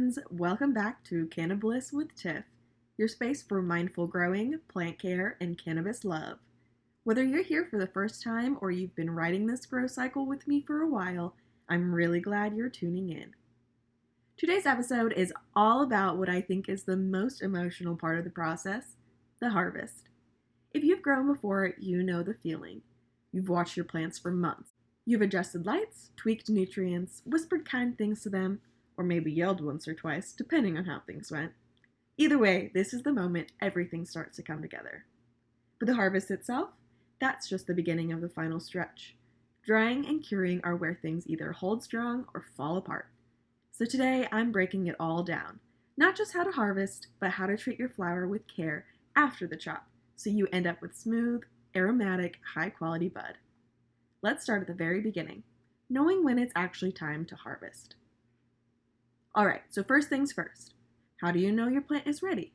friends, welcome back to Cannabliss with Tiff, your space for mindful growing, plant care, and cannabis love. Whether you're here for the first time or you've been riding this grow cycle with me for a while, I'm really glad you're tuning in. Today's episode is all about what I think is the most emotional part of the process, the harvest. If you've grown before, you know the feeling. You've watched your plants for months. You've adjusted lights, tweaked nutrients, whispered kind things to them, or maybe yelled once or twice, depending on how things went. Either way, this is the moment everything starts to come together. But the harvest itself, that's just the beginning of the final stretch. Drying and curing are where things either hold strong or fall apart. So today, I'm breaking it all down. Not just how to harvest, but how to treat your flower with care after the chop, so you end up with smooth, aromatic, high-quality bud. Let's start at the very beginning, knowing when it's actually time to harvest. Alright, so first things first. How do you know your plant is ready?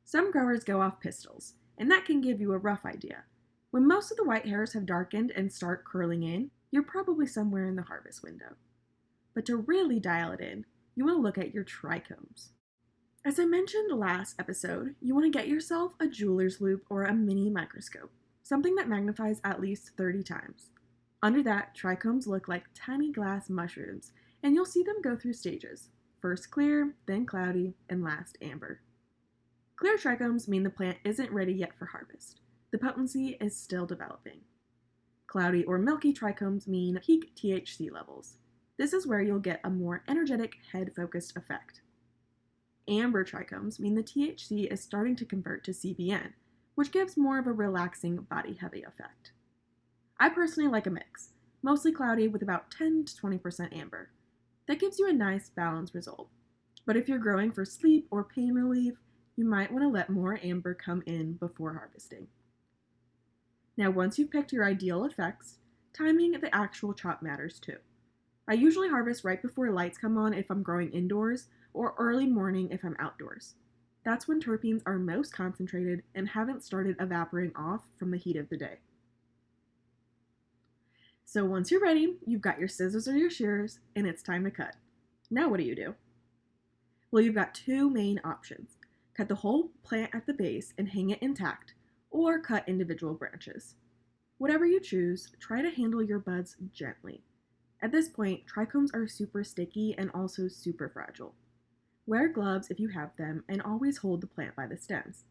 Some growers go off pistils, and that can give you a rough idea. When most of the white hairs have darkened and start curling in, you're probably somewhere in the harvest window. But to really dial it in, you want to look at your trichomes. As I mentioned last episode, you want to get yourself a jeweler's loupe or a mini microscope, something that magnifies at least 30 times. Under that, trichomes look like tiny glass mushrooms, and you'll see them go through stages. First clear, then cloudy, and last amber. Clear trichomes mean the plant isn't ready yet for harvest. The potency is still developing. Cloudy or milky trichomes mean peak THC levels. This is where you'll get a more energetic, head-focused effect. Amber trichomes mean the THC is starting to convert to CBN, which gives more of a relaxing, body-heavy effect. I personally like a mix, mostly cloudy with about 10 to 20% amber. That gives you a nice, balanced result. But if you're growing for sleep or pain relief, you might want to let more amber come in before harvesting. Now, once you've picked your ideal effects, timing the actual chop matters too. I usually harvest right before lights come on if I'm growing indoors, or early morning if I'm outdoors. That's when terpenes are most concentrated and haven't started evaporating off from the heat of the day. So once you're ready, you've got your scissors or your shears, and it's time to cut. Now what do? Well, you've got two main options. Cut the whole plant at the base and hang it intact, or cut individual branches. Whatever you choose, try to handle your buds gently. At this point, trichomes are super sticky and also super fragile. Wear gloves if you have them, and always hold the plant by the stems.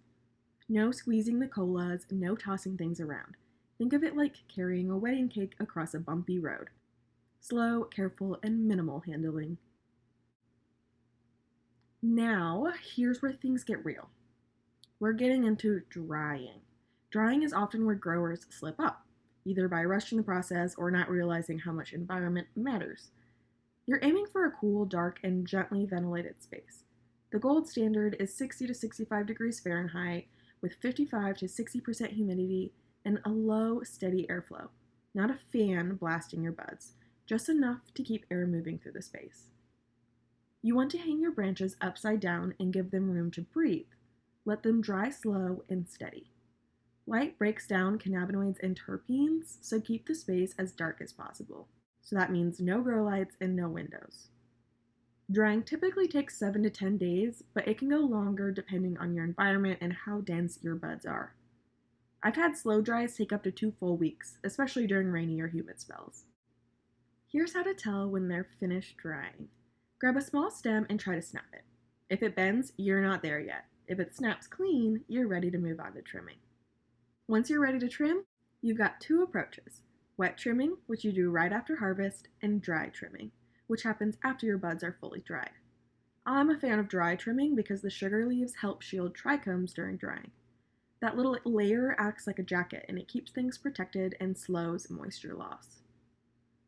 No squeezing the colas, no tossing things around. Think of it like carrying a wedding cake across a bumpy road. Slow, careful, and minimal handling. Now, here's where things get real. We're getting into drying. Drying is often where growers slip up, either by rushing the process or not realizing how much environment matters. You're aiming for a cool, dark, and gently ventilated space. The gold standard is 60 to 65 degrees Fahrenheit with 55 to 60% humidity and a low, steady airflow. Not a fan blasting your buds, just enough to keep air moving through the space. You want to hang your branches upside down and give them room to breathe. Let them dry slow and steady. Light breaks down cannabinoids and terpenes, so keep the space as dark as possible. So that means no grow lights and no windows. Drying typically takes 7 to 10 days, but it can go longer depending on your environment and how dense your buds are. I've had slow dries take up to 2 full weeks, especially during rainy or humid spells. Here's how to tell when they're finished drying. Grab a small stem and try to snap it. If it bends, you're not there yet. If it snaps clean, you're ready to move on to trimming. Once you're ready to trim, you've got 2 approaches. Wet trimming, which you do right after harvest, and dry trimming, which happens after your buds are fully dried. I'm a fan of dry trimming because the sugar leaves help shield trichomes during drying. That little layer acts like a jacket, and it keeps things protected and slows moisture loss.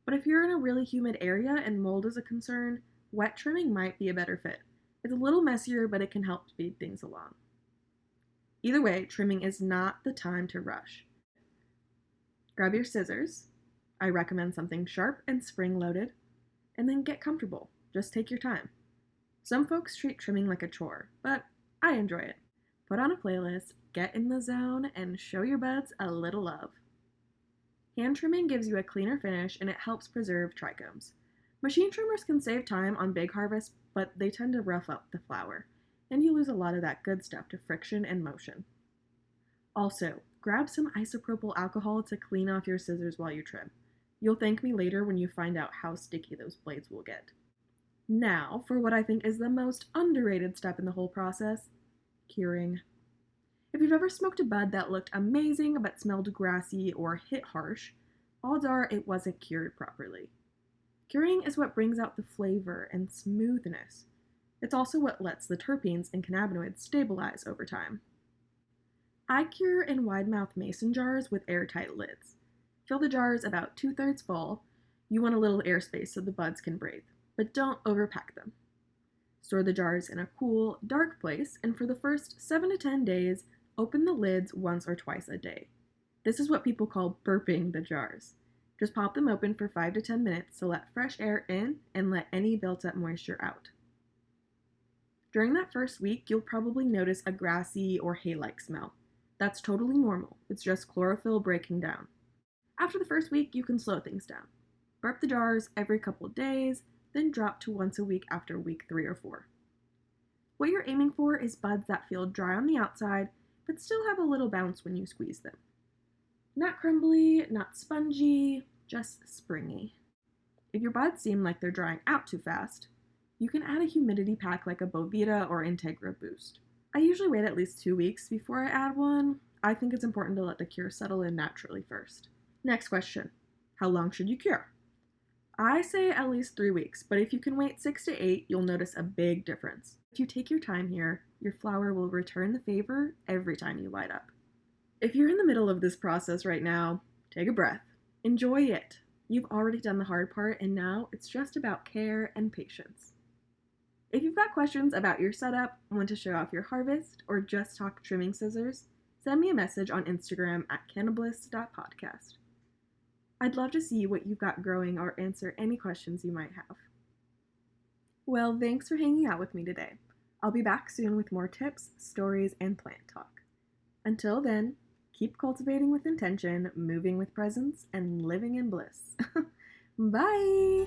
But if you're in a really humid area and mold is a concern, wet trimming might be a better fit. It's a little messier, but it can help speed things along. Either way, trimming is not the time to rush. Grab your scissors. I recommend something sharp and spring-loaded, and then get comfortable. Just take your time. Some folks treat trimming like a chore, but I enjoy it. Put on a playlist, get in the zone, and show your buds a little love. Hand trimming gives you a cleaner finish and it helps preserve trichomes. Machine trimmers can save time on big harvests, but they tend to rough up the flower, and you lose a lot of that good stuff to friction and motion. Also, grab some isopropyl alcohol to clean off your scissors while you trim. You'll thank me later when you find out how sticky those blades will get. Now, for what I think is the most underrated step in the whole process, curing. If you've ever smoked a bud that looked amazing but smelled grassy or hit harsh, odds are it wasn't cured properly. Curing is what brings out the flavor and smoothness. It's also what lets the terpenes and cannabinoids stabilize over time. I cure in wide-mouth mason jars with airtight lids. Fill the jars about 2/3 full. You want a little airspace so the buds can breathe, but don't overpack them. Store the jars in a cool, dark place, and for the first 7 to 10 days, open the lids once or twice a day. This is what people call burping the jars. Just pop them open for 5 to 10 minutes to let fresh air in and let any built-up moisture out. During that first week, you'll probably notice a grassy or hay-like smell. That's totally normal. It's just chlorophyll breaking down. After the first week, you can slow things down. Burp the jars every couple days, then drop to once a week after week 3 or 4. What you're aiming for is buds that feel dry on the outside, but still have a little bounce when you squeeze them. Not crumbly, not spongy, just springy. If your buds seem like they're drying out too fast, you can add a humidity pack like a Bovita or Integra Boost. I usually wait at least 2 weeks before I add one. I think it's important to let the cure settle in naturally first. Next question. How long should you cure? I say at least 3 weeks, but if you can wait 6 to 8, you'll notice a big difference. If you take your time here, your flower will return the favor every time you light up. If you're in the middle of this process right now, take a breath. Enjoy it. You've already done the hard part, and now it's just about care and patience. If you've got questions about your setup, want to show off your harvest, or just talk trimming scissors, send me a message on Instagram at cannabliss.podcast. I'd love to see what you've got growing or answer any questions you might have. Well, thanks for hanging out with me today. I'll be back soon with more tips, stories, and plant talk. Until then, keep cultivating with intention, moving with presence, and living in bliss. Bye!